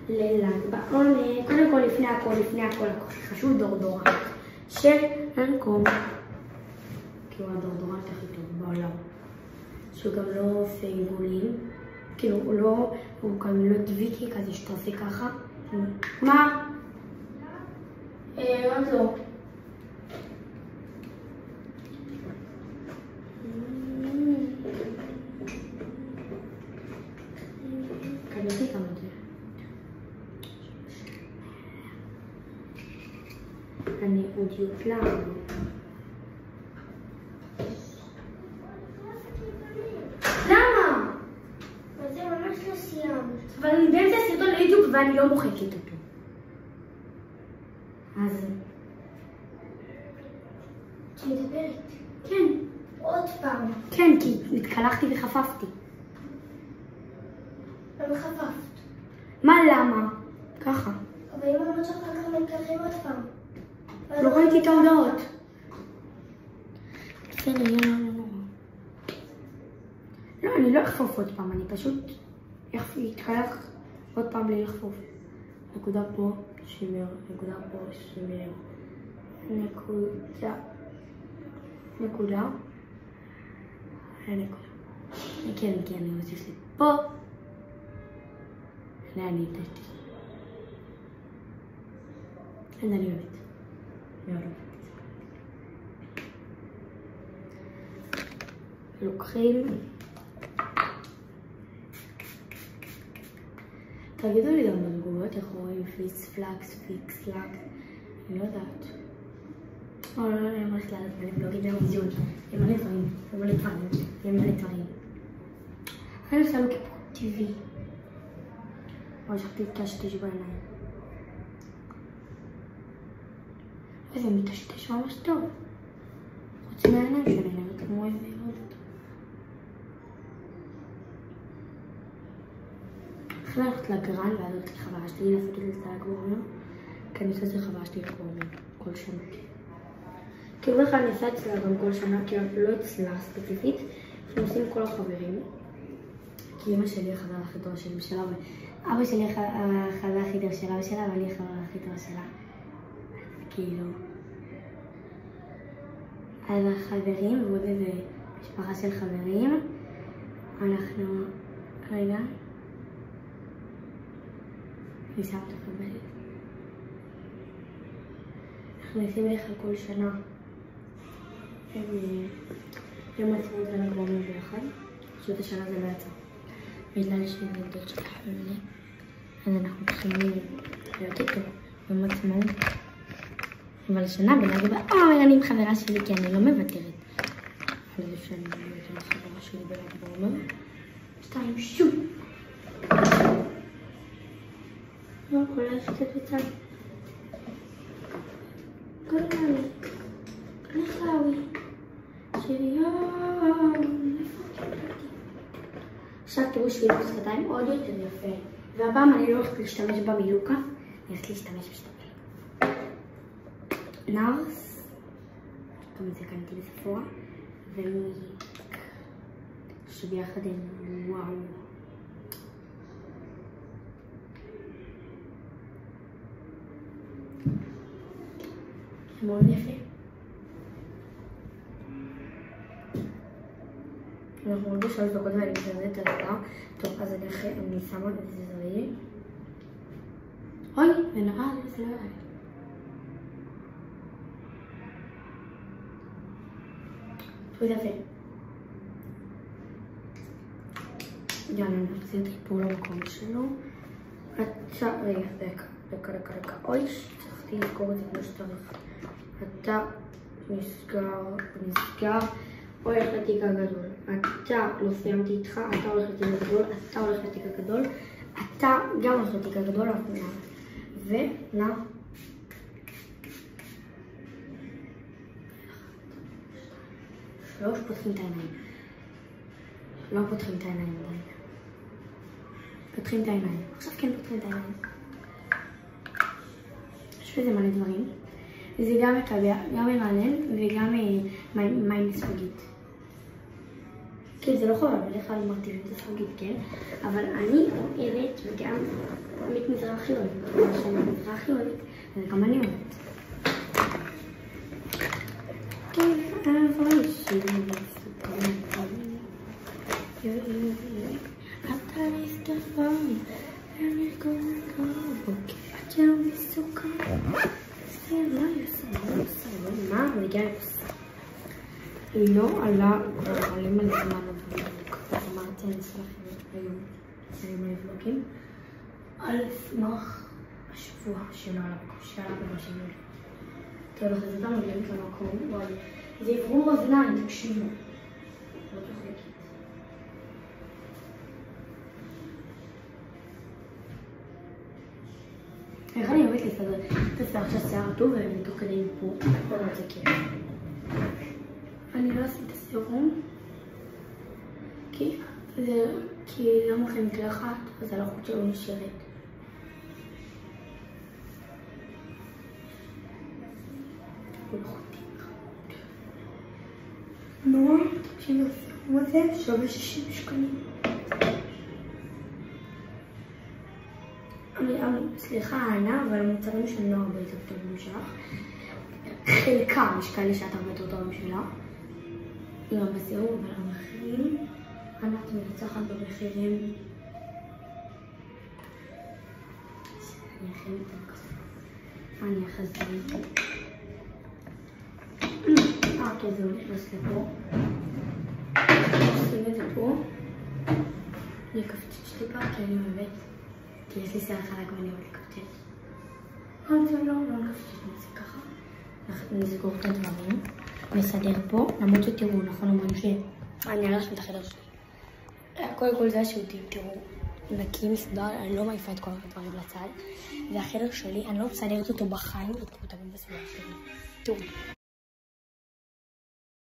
לל"ג בעומר. קודם כל, לפני הכל, חשוב דורדורנט של לנקום. כי הוא הדורדורנט הכי טוב בעולם. שהוא גם לא עושה עיגולים. כאילו, הוא גם לא דביקי כזה שאתה עושה ככה. מה? עוד לא. קניתי גם את זה. אני עוד יודלם. למה? זה ממש לא סיימת. אבל אני באמצע סרטון ליוטיוב ואני לא מוחקת אותו. אז... את מדברת? כן. עוד פעם. כן, כי התקלחתי וחפפתי. למה חפפת? מה למה? ככה. אבל אם אמרת שלך ככה מתקלחים עוד פעם. לא ראיתי את ההודעות. בסדר, יאללה, לא, אני לא אחפוף עוד פעם, אני פשוט אתקלח עוד פעם בלי לחפוף. נקודה פה, שימר, נקודה פה, שימר, נקודה. כן, אני מוסיף לי פה. הנה אני איתתי. הנה אני אוהבת. מאוד אוהבת. לוקחים. תגידו לי גם בתגובות איך רואים פליס, פלקס, פיקס, לק. אני לא יודעת. לא, אני הולכת לעלות בלוגים לאירוויזיון. למלא דברים. אני עושה לו כיפור טבעי. או שכתי להתקשטש בעיניים. וזה מתשתש ממש טוב. חוץ מהעיניים שלי, נראית כמו איזה ילד. איך ללכת לגרן ואז הולכת לחברה שלי לעשות את זה לסלק בעומר? כי אני עושה את זה לחברה שלי בעומר כל שנה. כאילו בכלל אני עושה אצלה גם כל שנה, כי לא אצלה ספציפית, אנחנו עושים כל החברים. כי אמא שלי החברה הכי טובה של אמא שלה, ואבא שלי החברה הכי טובה של אבא שלה, ואני החברה הכי טובה שלה. כאילו... אז החברים, ועוד איזה משפחה של חברים, אנחנו... רגע. אני שמה את החברת. אנחנו עושים לך כל שנה. יום עצמאות ל"ג בעומר ביחד. פשוט השנה זה לא יצא. בגלל שזה דוד של החמלה. אז אנחנו מתחילים להיות איתו יום עצמאות. אבל השנה בל"ג בעומר אני עם חברה שלי כי אני לא מוותרת. על זה שאני להיות עם חברה שלי בל"ג בעומר. 2 שוב. לא, כולה שתת בצד. גולגלי. נחאוי. שריון. עכשיו תראו שילוב שפתיים עוד יותר יפה. והפעם אני לא הולכת להשתמש במילוקה. אני הולכת להשתמש בשתיים. נארס. גם את זה קניתי בספורה. ומיק. שביחד הם וואו. זה מאוד יפה. אנחנו עוד בשלוש דקות ואני מתנדבת על הדבר. טוב, אז אני שמה את זה זריעי. אוי, זה נראה, זה לא ירד. טוב, זה יפה. יאללה, אני רוצה את חיפור למקום שלו. עכשיו, רגע, דקה. אוי, צריכתי לזכור את זה כמו שצריך. אתה נסגר. אוי, הולך לתיק הגדול. אתה לא סיימתי איתך, אתה הולך לתיק הגדול, אתה הולך לתיק הגדול, אתה גם הולך לתיק הגדול, ונע. שלוש, פותחים את העיניים. לא פותחים את העיניים עדיין. פותחים את העיניים. עכשיו כן פותחים את העיניים. יש בזה מלא דברים. זה גם מקבע, גם מרענן וגם מים לספגית. כן, זה לא חובה, בדרך כלל מרטיבים את הספגית, כן? אבל אני אוהבת וגם מתנדבת מזרחי אוהבת, כמו שאני מזרחי אוהבת, וגם אני אוהבת. כן, אבל שלי מסוכן. אתה נסתפן, אני גורם גרוב, את שם מסוכן. זה לא יסוד, מה? אני גאה בסדר. לא עלה, כבר עולים על זמן הבלוג. אמרתי, אני אעשה לכם היום ציירים על הבלוגים. על סמך השבוע שלא עלה בראשי יולי. טוב, אז זה גם מגיעים למקום, וואי. זה עברור אוזניים, תקשיבו. לא תחלקת. איך אני אוהבת לסדר את השיער שהשיער טוב ותוך כדי פה. לא רוצה כיף. אני לא עשיתי את הסירום כי לא מוכנים מקלחת, אז הלחות שלו נשארת. נורא, תקשיבו, הסירום הזה שווה 60 שקלים. סליחה הענה, אבל המוצרים שלי לא הרבה יותר טובים שלך. חלקם יש כאלה שאת הרבה יותר טובים שלה. לא בסירום, אבל המחירים, אנחנו מנצחת במחירים. אני אכין יותר כזה. אני אחזיר. טוב, זה נכנס לפה. נשים את זה פה. אני אקפצ'ץ' טיפה, כי אני אוהבת. כי יש לי שיער חלק ואני אוהבת לקפצ'ץ'. זה לא נקפצ'ץ', נעשה ככה. אנחנו נסגור את הדברים. נסדר פה, למרות שתראו, נכון אומרים שאני הלכתי את החדר שלי. קודם כל זה השירותים, תראו, נקי מסודר, אני לא מעיפה את כל הדברים לצד. והחדר שלי, אני לא מסדרת אותו בחיים, ותראו תמיד בסביבה שלי. תראו.